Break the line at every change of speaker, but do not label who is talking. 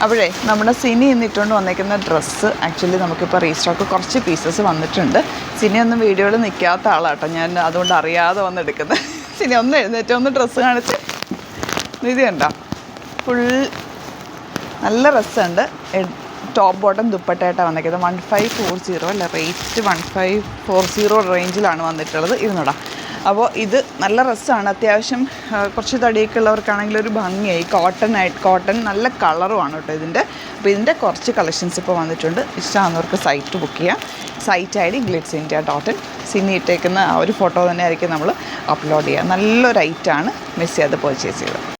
അപ്പോഴേ നമ്മുടെ സിനി ഇന്നിട്ടുകൊണ്ട് വന്നേക്കുന്ന ഡ്രസ്സ് ആക്ച്വലി നമുക്കിപ്പോൾ റീസ്റ്റോക്ക് കുറച്ച് പീസസ് വന്നിട്ടുണ്ട്. സിനി ഒന്നും വീഡിയോയിൽ നിൽക്കാത്ത ആളാട്ടോ, ഞാൻ അതുകൊണ്ട് അറിയാതെ വന്നെടുക്കുന്നത്. സിനി ഒന്ന് എഴുന്നേറ്റ് ഒന്ന് ഡ്രസ്സ് കാണിച്ച്. ഇത് കണ്ടോ, ഫുൾ നല്ല രസമുണ്ട്. ടോപ്പ് ബോട്ടം ദുപ്പട്ടയായിട്ടാണ് വന്നിരിക്കുന്നത്. 1540 അല്ല, റേറ്റ് 1540 റേഞ്ചിലാണ് വന്നിട്ടുള്ളത്. ഇരുന്നോടാ. അപ്പോൾ ഇത് നല്ല രസമാണ്. അത്യാവശ്യം കുറച്ച് തടിയൊക്കെ ഉള്ളവർക്കാണെങ്കിൽ ഒരു ഭംഗിയായി. കോട്ടൺ നല്ല കളറുമാണ് കേട്ടോ ഇതിൻ്റെ. അപ്പോൾ ഇതിൻ്റെ കുറച്ച് കളക്ഷൻസ് ഇപ്പോൾ വന്നിട്ടുണ്ട്. ഇഷ്ടമാകുന്നവർക്ക് സൈറ്റ് ബുക്ക് ചെയ്യാം. Site ID glitzindia.in. സിനി ഇട്ടേക്കുന്ന ആ ഒരു ഫോട്ടോ തന്നെ ആയിരിക്കും നമ്മൾ അപ്ലോഡ് ചെയ്യുക. നല്ലൊരു ഐറ്റമാണ്, മിസ് ചെയ്യാതെ പർച്ചേസ് ചെയ്തത്.